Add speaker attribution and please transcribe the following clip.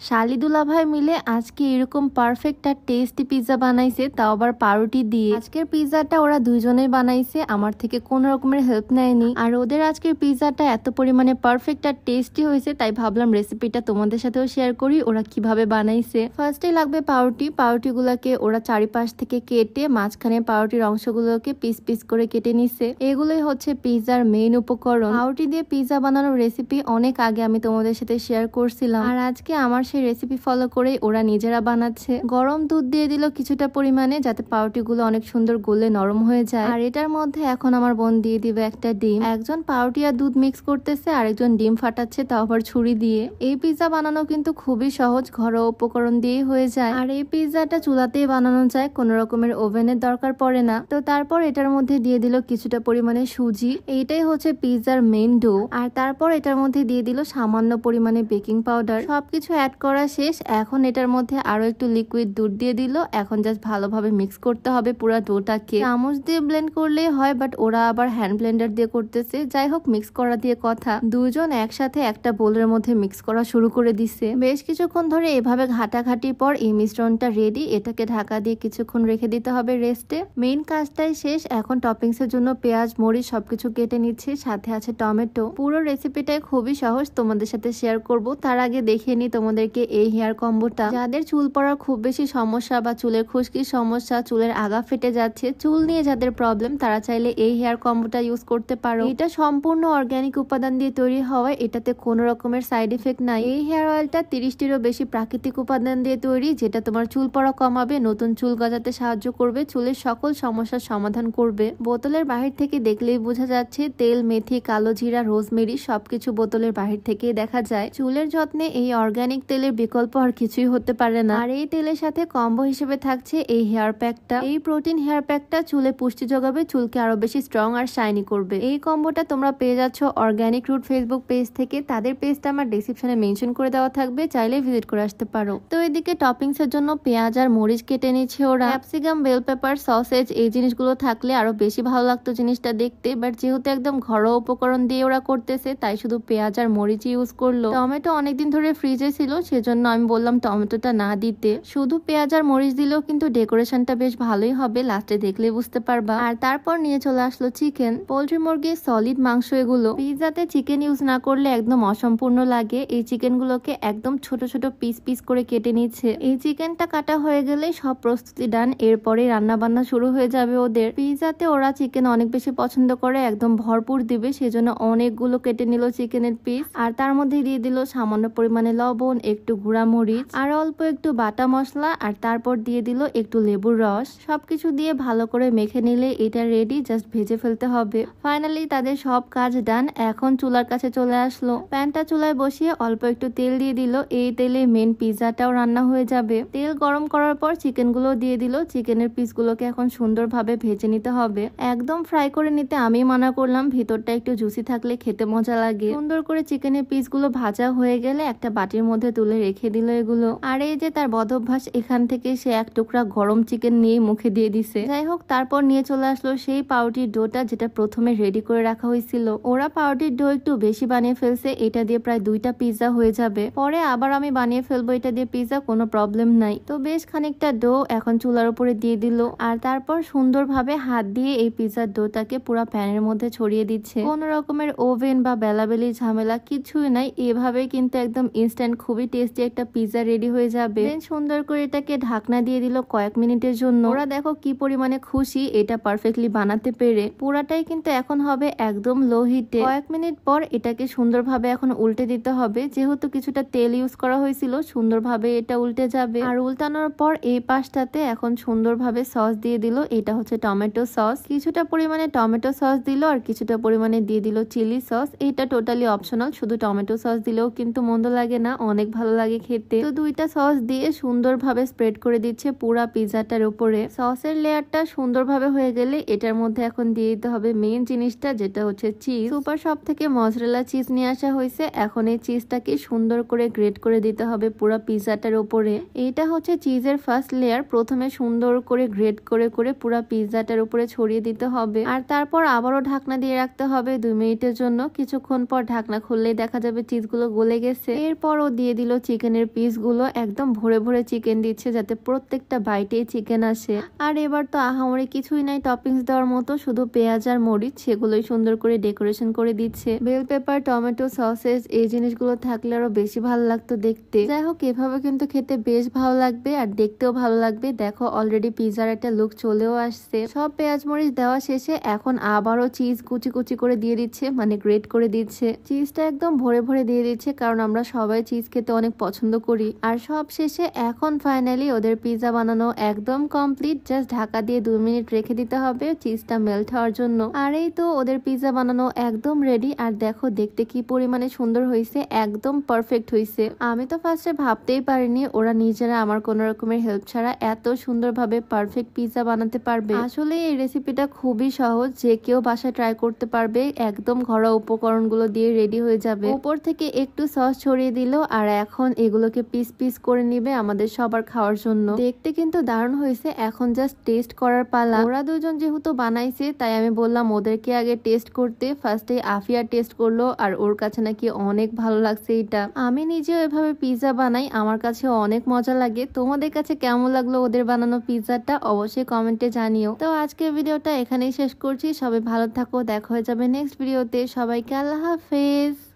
Speaker 1: শালি দুলাভাই মিলে আজকে এরকম পারফেক্ট আর টেস্টি পিৎজা বানাইছে, তাও আবার পাউরুটি দিয়ে। আজকের পিৎজাটা ওরা দুইজনেই বানাইছে, আমার থেকে কোনো রকমের হেল্প নেয়নি। আর ওদের আজকের পিৎজাটা এত পরিমাণে পারফেক্ট আর টেস্টি হয়েছে, তাই ভাবলাম রেসিপিটা তোমাদের সাথেও শেয়ার করি ওরা কিভাবে বানাইছে। ফার্স্টে লাগবে পাউরুটি গুলাকে ওরা চারিপাশ থেকে কেটে মাঝখানে পাউরুটির অংশগুলোকে পিস পিস করে কেটে নিছে। এগুলোই হচ্ছে পিৎজার মেইন উপকরণ। পাউরুটি দিয়ে পিৎজা বানানোর রেসিপি অনেক আগে আমি তোমাদের সাথে শেয়ার করছিলাম, আর আজকে আমার সেই রেসিপি ফলো করে ওরা নিজেরা বানাচ্ছে। গরম দুধ দিয়ে দিল কিছুটা পরিমাণে, যাতে পাউরুটি গুলো অনেক সুন্দর গলে নরম হয়ে যায়। আর এটার মধ্যে এখন আমার বোন দিয়ে দিবে একটা ডিম। একজন পাউরুটি আর দুধ মিক্স করতেছে, আরেকজন ডিম ফাটাচ্ছে, তাও আবার ছুরি দিয়ে। এই পিৎজা বানানো কিন্তু খুবই সহজ, ঘরোয়া উপকরণ দিয়েই হয়ে যায়। আর এই পিৎজাটা চুলাতেই বানানো যায়, কোনো রকমের ওভেনের দরকার পড়ে না। তো তারপর এটার মধ্যে দিয়ে দিল কিছুটা পরিমাণে সুজি, এইটাই হচ্ছে পিৎজার মেইন ডো। আর তারপর এটার মধ্যে দিয়ে দিল সামান্য পরিমাণে বেকিং পাউডার। সবকিছু অ্যাড করা শেষ। এখন এটার মধ্যে আরো একটু লিকুইড দুধ দিয়ে দিল। এখন জাস্ট ভালোভাবে মিক্স করতে হবে পুরো ডোটাকে। চামচ দিয়ে ব্লেন্ড করলেই হয়, বাট ওরা আবার হ্যান্ড ব্লেন্ডার দিয়ে করতেছে। যাই হোক, মিক্স করা দিয়ে কথা, দুজন একসাথে একটা বোলের মধ্যে মিক্স করা শুরু করে দিছে। বেশ কিছুক্ষণ ধরে এভাবে ঘাটাঘাটির পর এই মিশ্রণটা রেডি। এটাকে ঢাকা দিয়ে কিছুক্ষণ রেখে দিতে হবে রেস্টে। মেইন কাজটাই শেষ। এখন টপিংস এর জন্য পেঁয়াজ মরিচ সবকিছু কেটে নিচ্ছি, সাথে আছে টমেটো। পুরো রেসিপিটাই খুবই সহজ, তোমাদের সাথে শেয়ার করব। তার আগে দেখিয়ে নি তোমাদেরকে এই হেয়ার কম্বোটা। যাদের চুল পড়ার খুব বেশি সমস্যা বা চুলের খুশকির সমস্যা, চুলের আগা ফেটে যাচ্ছে, চুল নিয়ে যাদের প্রবলেম, তারা চাইলে এই হেয়ার কম্বোটা ইউজ করতে পারো। এটা সম্পূর্ণ অর্গানিক উপাদান দিয়ে তৈরি হওয়ায় এটাতে কোনো রকমের সাইড ইফেক্ট নাই। এই হেয়ার অয়েলটা 30টিরও বেশি প্রাকৃতিক উপাদান দিয়ে তৈরি, যেটা তোমার চুল পড়া কমাবে, নতুন চুল গজাতে সাহায্য করবে, চুলের সকল সমস্যার সমাধান করবে। বোতলের বাহির থেকে দেখলেই বোঝা যাচ্ছে তেল, মেথি, কালো জিরা, রোজমেরি সবকিছু বোতলের বাহির থেকেই দেখা যায়। চুলের যত্নে এই অর্গানিক তেলের বিকল্প আর কিছুই হতে পারে না। আর এই তেলের সাথে কম্বো হিসেবে থাকছে এই হেয়ার প্যাকটা। এই প্রোটিন হেয়ার প্যাকটা চুলে পুষ্টি যোগাবে, চুলকে আরো বেশি স্ট্রং আর শাইনি করবে। এই কম্বোটা তোমরা পেয়ে যাচ্ছ অর্গানিক রুট ফেসবুক পেজ থেকে। তাদের পেজটা আমার ডেসক্রিপশনে মেনশন করে দেওয়া থাকবে, চাইলে ভিজিট করে আসতে পারো। তো এদিকে টপিংস এর জন্য পেঁয়াজ আর মরিচ কেটে নিচ্ছে ওরা। ক্যাপসিকাম, বেল পেপার, সসেজ এই জিনিসগুলো থাকলে আরো বেশি ভালো লাগতো জিনিসটা দেখতে, বাট যেহেতু একদম ঘরোয়া উপকরণ দিয়ে ওরা করতেছে, তাই শুধু পেঁয়াজ আর মরিচ ইউজ করলো। টমেটো অনেকদিন ধরে ফ্রিজে ছিল, সেজন্য আমি বললাম টমেটোটা না দিতে। শুধু পেঁয়াজ আর মরিচ দিলেও কিন্তু ডেকোরেশনটা বেশ ভালোই হবে, লাস্টে দেখলে বুঝতে পারবা। আর তারপর নিয়ে চলে আসলো চিকেন, পোল্ট্রি, মুরগি, সলিড মাংস। এগুলো পিৎজাতে চিকেন ইউজ না করলে একদম অসম্পূর্ণ লাগে। এই চিকেন গুলোকে একদম ছোট ছোট পিস পিস করে কেটে নিচ্ছে। এই চিকেনটা কাটা হয়ে গেলে সব প্রস্তুতি ডান, এরপরে রান্না বান্না শুরু হয়ে যাবে ওদের। পিৎজাতে ওরা চিকেন অনেক বেশি পছন্দ করে, একদম ভরপুর দিবে, সেজন্য অনেকগুলো কেটে নিল চিকেনের পিস। আর তার মধ্যে দিয়ে দিল সামান্য পরিমাণে লবণ, একটু গুঁড়া মরিচ, আর অল্প একটু বাটা মশলা, আর তারপর দিয়ে দিল একটু লেবুর রস। সবকিছু দিয়ে ভালো করে মেখে নিলে এটা রেডি, জাস্ট ভেজে ফেলতে হবে। ফাইনালি তাদের সব কাজ ডান। এখন চুলার কাছে চলে আসলো। প্যানটা চুলায় বসিয়ে অল্প একটু তেল দিয়ে দিল। এই তেলে মেন পিৎজাটাও রান্না হয়ে যাবে। তেল গরম করার পর চিকেন গুলো দিয়ে দিল। চিকেনের পিস গুলোকে এখন সুন্দরভাবে ভেজে নিতে হবে। একদম ফ্রাই করে নিতে আমি মানা করলাম, ভিতরটা একটু জুসি থাকলে খেতে মজা লাগে। সুন্দর করে চিকেনের পিস গুলো ভাজা হয়ে গেলে একটা বাটির মধ্যে তুলে রেখে দিল এগুলো। আর এই যে তার বদভ্যাস, এখান থেকে সে এক টুকরা গরম চিকেন নিয়ে মুখে দিয়ে দিছে। যাই হোক, তারপর নিয়ে চলে আসলো সেই পাউরুটির ডোটা, যেটা প্রথমে রেডি করে রাখা হয়েছিল। ওরা পাউরুটির ডো একটু বেশি বানিয়ে ফেলছে, এটা দিয়ে প্রায় 2টা পিৎজা হয়ে যাবে। পরে আবার আমি বানিয়ে ফেলবো এটা দিয়ে পিৎজা, কোনো প্রবলেম নাই। তো বেশ খানিকটা ডো এখন চুলার উপরে দিয়ে দিল। আর তারপর সুন্দরভাবে হাত দিয়ে এই পিৎজার ডোটাকে পুরো প্যানের মধ্যে ছড়িয়ে দিচ্ছে। কোনো রকমের ওভেন বা বেলাবেলি ঝামেলা কিছুই নাই, এভাবে কিন্তু একদম ইনস্ট্যান্ট খুবই টেস্টি একটা পিৎজা রেডি হয়ে যাবে। সুন্দর করে এটাকে ঢাকনা দিয়ে দিল কয়েক মিনিটের জন্য। ওরা দেখো কি পরিমাণে খুশি এটা পারফেক্টলি বানাতে পেরে। পুরাটাই কিন্তু এখন হবে একদম লো হিটে। কয়েক মিনিট পর এটাকে সুন্দরভাবে এখন উল্টে দিতে হবে, যেহেতু কিছুটা তেল ইউজ করা হয়েছিল, সুন্দরভাবে এটা উল্টে যাবে। আর উল্টানোর পর এই পাশটাতে এখন সুন্দরভাবে সস দিয়ে দিল। এটা হচ্ছে টমেটো সস। কিছুটা পরিমাণে টমেটো সস দিল, আর কিছুটা পরিমাণে দিয়ে দিল চিলি সস। এটা টোটালি অপশনাল, শুধু টমেটো সস দিলেও কিন্তু মন্দ লাগে না, অনেক ভালো লাগে খেতে। তো 2টা সস দিয়ে সুন্দরভাবে স্প্রেড করে দিচ্ছে পুরা পিৎজাটার উপরে। সসের লেয়ারটা সুন্দরভাবে হয়ে গেলে এটার মধ্যে এখন দিয়ে দিতে হবে মেইন জিনিসটা, যেটা হচ্ছে চিজ। সুপার শপ থেকে মজরেলা চিজ নিয়ে আসা হয়েছে। এখন এই চিজটাকে সুন্দর করে গ্রেট করে দিতে হবে পুরো পিৎজাটার উপরে। এটা হচ্ছে চিজের ফার্স্ট লেয়ার, প্রথমে সুন্দর করে গ্রেট করে করে পুরো পিৎজাটার উপরে ছড়িয়ে দিতে হবে। আর তারপর আবারও ঢাকনা দিয়ে রাখতে হবে 2 মিনিটের জন্য। কিছুক্ষণ পর ঢাকনা খুললেই দেখা যাবে চিজগুলো গলে গেছে। এরপরও দিয়ে দিল দিল চিকেনের পিসগুলো, একদম ভরে ভরে চিকেন দিচ্ছে যাতে প্রত্যেকটা বাইটেই চিকেন আসে। আর এবার তো আহামরি কিছুই নাই টপিংস দেওয়ার মতো, শুধু পেঁয়াজ আর মরিচ, সেগুলোই সুন্দর করে ডেকোরেশন করে দিচ্ছে। বেল পেপার, টমেটো, সসেজ এই জিনিসগুলো থাকলে আরো বেশি ভালো লাগতো দেখতে। যাই হোক, এভাবে কিন্তু খেতে বেশ ভালো লাগবে আর দেখতেও ভালো লাগবে। দেখো অলরেডি পিজার একটা লুক চলেও আসছে। সব পেঁয়াজ মরিচ দেওয়া শেষে এখন আবারও চিজ কুচি কুচি করে দিয়ে দিচ্ছে, মানে গ্রেট করে দিচ্ছে। চিজটা একদম ভরে ভরে দিয়ে দিচ্ছে, কারণ আমরা সবাই চিজ খেতে অনেক পছন্দ করি। আর সব শেষে এখন ফাইনালি ওদের পিজা বানানো একদম কমপ্লিট। জাস্ট ঢাকা দিয়ে 2 মিনিট রেখে দিতে হবে চিজটা মেল্ট হওয়ার জন্য। আর এই তো ওদের পিজা বানানো একদম রেডি। আর দেখো দেখতে কি পরিমাণে সুন্দর হয়েছে, একদম পারফেক্ট হয়েছে। আমি তো ফার্স্টে ভাবতেই পারিনি ওরা নিজেরা আমার কোনো রকমের হেল্প ছাড়া এত সুন্দরভাবে পারফেক্ট পিজা বানাতে পারবে। আসলে এই রেসিপিটা খুবই সহজ, যে কেউ বাসায় ট্রাই করতে পারবে। একদম ঘরোয়া উপকরণগুলো দিয়ে রেডি হয়ে যাবে। উপর থেকে একটু সস ছড়িয়ে দিল, আর এখন এগুলোকে পিস পিস করে নিবে আমাদের সবার খাওয়ার জন্য। দেখতে কিন্তু দারুণ হয়েছে, এখন জাস্ট টেস্ট করার পালা। ওরা দুজন যেহেতু বানাইছে তাই আমি বললাম ওদেরকে আগে টেস্ট করতে। ফার্স্টে আফিয়া টেস্ট করলো, আর ওর কাছে নাকি অনেক ভালো লাগছে এটা। আমি নিজেও এভাবে পিজা বানাই, আমার কাছে অনেক মজা লাগে। তোমাদের কাছে কেমন লাগলো ওদের বানানো পিজাটা অবশ্যই কমেন্টে জানিও। তো আজকের ভিডিওটা এখানেই শেষ করছি। সবাই ভালো থাকো, দেখা হয়ে যাবে নেক্সট ভিডিওতে। সবাইকে আল্লাহ হাফেজ।